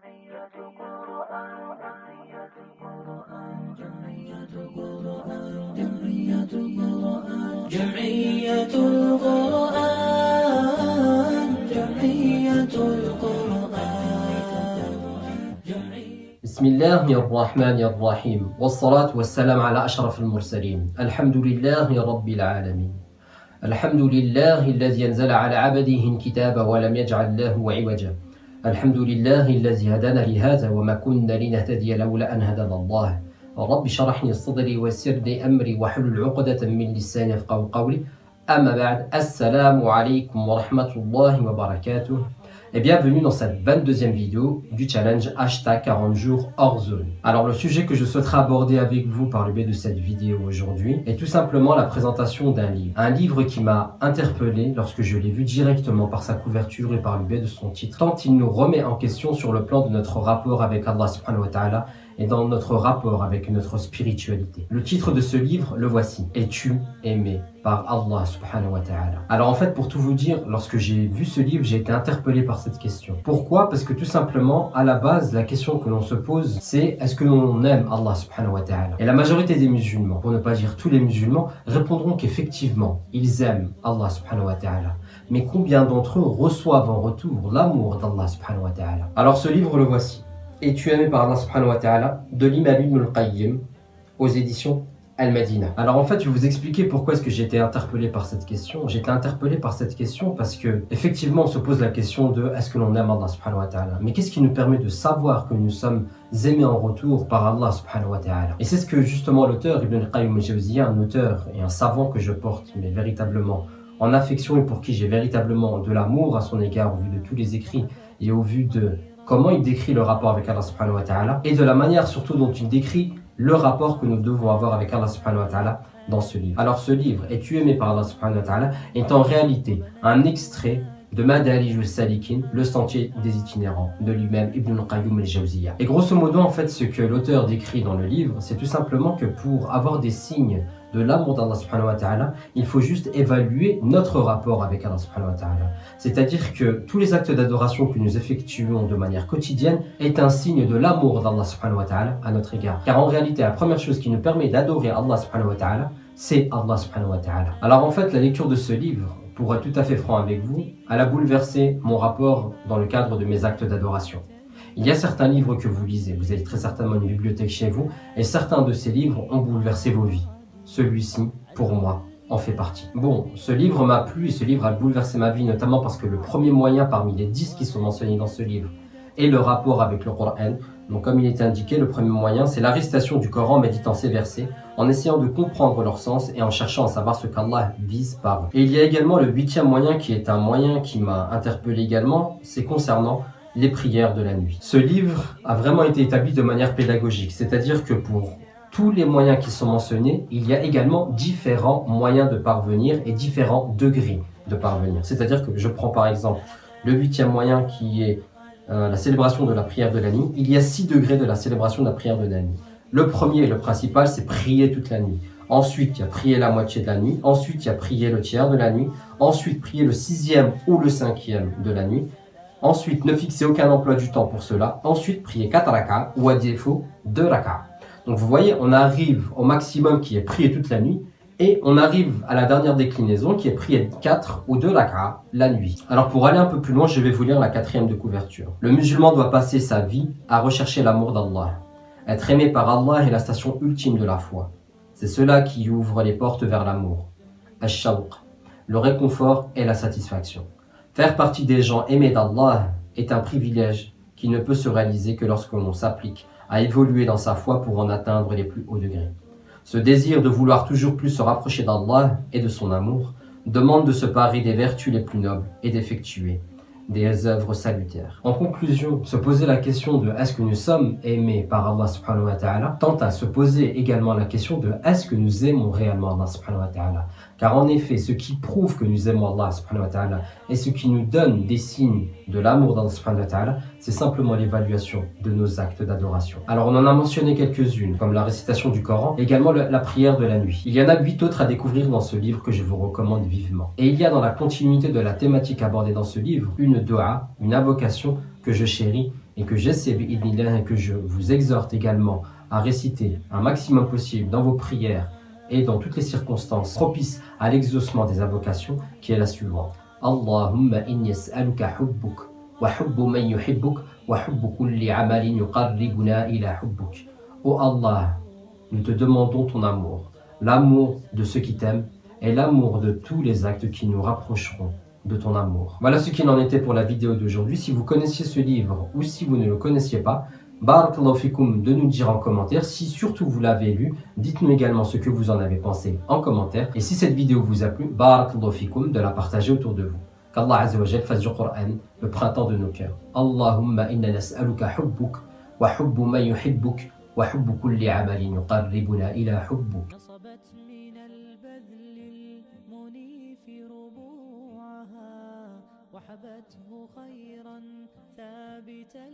جمعية قرآن جمعية قرآن جمعية قرآن جمعية القرآن جمعية القرآن بسم الله الرحمن الرحيم والصلاة والسلام على أشرف المرسلين الحمد لله رب العالمين الحمد لله الذي أنزل على عبده الكتاب ولم يجعل له عوجا الحمد لله الذي هدانا لهذا وما كنا لنهتدي لولا أن هدانا الله رب اشرح لي صدري ويسر لي أمري واحلل عقدة من لساني يفقهوا قولي أما بعد السلام عليكم ورحمة الله وبركاته et bienvenue dans cette 22e vidéo du challenge hashtag 40 jours hors zone. Alors le sujet que je souhaiterais aborder avec vous par le biais de cette vidéo aujourd'hui est tout simplement la présentation d'un livre. Un livre qui m'a interpellé lorsque je l'ai vu directement par sa couverture et par le biais de son titre, tant il nous remet en question sur le plan de notre rapport avec Allah subhanahu wa ta'ala et dans notre rapport avec notre spiritualité. Le titre de ce livre, le voici. Es-tu aimé par Allah subhanahu wa ta'ala? Alors en fait, pour tout vous dire, lorsque j'ai vu ce livre, j'ai été interpellé par cette question. Pourquoi? Parce que tout simplement, à la base, la question que l'on se pose, c'est est-ce que l'on aime Allah subhanahu wa ta'ala? Et la majorité des musulmans, pour ne pas dire tous les musulmans, répondront qu'effectivement, ils aiment Allah subhanahu wa ta'ala. Mais combien d'entre eux reçoivent en retour l'amour d'Allah subhanahu wa ta'ala? Alors ce livre, le voici. Es-tu aimé par Allah subhanahu wa ta'ala de l'imam Ibn al-Qayyim aux éditions Al-Madina. Alors en fait, je vais vous expliquer pourquoi est-ce que j'ai été interpellé par cette question. J'ai été interpellé par cette question parce que effectivement, on se pose la question de est-ce que l'on aime Allah subhanahu wa ta'ala? Mais qu'est-ce qui nous permet de savoir que nous sommes aimés en retour par Allah subhanahu wa ta'ala? Et c'est ce que justement l'auteur Ibn al-Qayyim al-Jawziyya, un auteur et un savant que je porte, mais véritablement en affection et pour qui j'ai véritablement de l'amour à son égard au vu de tous les écrits et au vu de comment il décrit le rapport avec Allah subhanahu wa ta'ala et de la manière surtout dont il décrit le rapport que nous devons avoir avec Allah subhanahu wa ta'ala dans ce livre. Alors ce livre, Es-tu aimé par Allah subhanahu wa ta'ala, est en réalité un extrait de Madarij al-Salikin, le sentier des itinérants, de lui-même Ibn al-Qayyim al-Jawziyya. Et grosso modo, en fait, ce que l'auteur décrit dans le livre, c'est tout simplement que pour avoir des signes de l'amour d'Allah subhanahu wa ta'ala, il faut juste évaluer notre rapport avec Allah subhanahu wa ta'ala. C'est-à-dire que tous les actes d'adoration que nous effectuons de manière quotidienne est un signe de l'amour d'Allah subhanahu wa ta'ala à notre égard. Car en réalité, la première chose qui nous permet d'adorer Allah subhanahu wa ta'ala, c'est Allah subhanahu wa ta'ala. Alors en fait, la lecture de ce livre, pour être tout à fait franc avec vous, elle a bouleversé mon rapport dans le cadre de mes actes d'adoration. Il y a certains livres que vous lisez, vous avez très certainement une bibliothèque chez vous, et certains de ces livres ont bouleversé vos vies. Celui-ci, pour moi, en fait partie. Bon, ce livre m'a plu et ce livre a bouleversé ma vie, notamment parce que le premier moyen parmi les 10 qui sont mentionnés dans ce livre est le rapport avec le Coran. Donc comme il est indiqué, le premier moyen, c'est la récitation du Coran en méditant ces versets, en essayant de comprendre leur sens et en cherchant à savoir ce qu'Allah vise par eux. Et il y a également le 8e moyen qui est un moyen qui m'a interpellé également, c'est concernant les prières de la nuit. Ce livre a vraiment été établi de manière pédagogique, c'est-à-dire que pour tous les moyens qui sont mentionnés, il y a également différents moyens de parvenir et différents degrés de parvenir. C'est-à-dire que je prends par exemple le 8e moyen qui est la célébration de la prière de la nuit. Il y a 6 degrés de la célébration de la prière de la nuit. Le premier et le principal, c'est prier toute la nuit. Ensuite, il y a prier la moitié de la nuit. Ensuite, il y a prier le tiers de la nuit. Ensuite, prier le 6e ou le 5e de la nuit. Ensuite, ne fixer aucun emploi du temps pour cela. Ensuite, prier 4 rak'ah ou à défaut 2 rak'ah. Donc vous voyez, on arrive au maximum qui est prié toute la nuit et on arrive à la dernière déclinaison qui est prié 4 ou 2 rak'ah la nuit. Alors pour aller un peu plus loin, je vais vous lire la 4e de couverture. Le musulman doit passer sa vie à rechercher l'amour d'Allah. Être aimé par Allah est la station ultime de la foi. C'est cela qui ouvre les portes vers l'amour. Ash-shawq, le réconfort et la satisfaction. Faire partie des gens aimés d'Allah est un privilège qui ne peut se réaliser que lorsque l'on s'applique à évoluer dans sa foi pour en atteindre les plus hauts degrés. Ce désir de vouloir toujours plus se rapprocher d'Allah et de son amour demande de se parer des vertus les plus nobles et d'effectuer des œuvres salutaires. En conclusion, se poser la question de est-ce que nous sommes aimés par Allah subhanahu wa ta'ala tente à se poser également la question de est-ce que nous aimons réellement Allah subhanahu wa ta'ala. Car en effet, ce qui prouve que nous aimons Allah subhanahu wa ta'ala et ce qui nous donne des signes de l'amour d'Allah subhanahu wa ta'ala, c'est simplement l'évaluation de nos actes d'adoration. Alors on en a mentionné quelques-unes, comme la récitation du Coran, et également la prière de la nuit. Il y en a 8 autres à découvrir dans ce livre que je vous recommande vivement. Et il y a dans la continuité de la thématique abordée dans ce livre, une dua, une invocation que je chéris et que j'essaie bi'idhnillah et que je vous exhorte également à réciter un maximum possible dans vos prières et dans toutes les circonstances propices à l'exaucement des invocations, qui est la suivante. Allahumma inni as'aluka hubbuk wa hubbu man yuhibbuk wa hubbu kulli amalin yuqarribuna ila hubbuk. Oh Allah, nous te demandons ton amour, l'amour de ceux qui t'aiment et l'amour de tous les actes qui nous rapprocheront de ton amour. Voilà ce qu'il en était pour la vidéo d'aujourd'hui. Si vous connaissiez ce livre ou si vous ne le connaissiez pas, barakallahu fikum de nous dire en commentaire. Si surtout vous l'avez lu, dites-nous également ce que vous en avez pensé en commentaire. Et si cette vidéo vous a plu, barakallahu fikum de la partager autour de vous. Qu'Allah Azza wa Jal fasse du Coran le printemps de nos cœurs. Allahumma inna nas'aluka hubbuk wa hubbu man yuhibbuk wa hubbu kulli amalin yuqarribuna ila hubbuk. وحبته خيرا ثابتا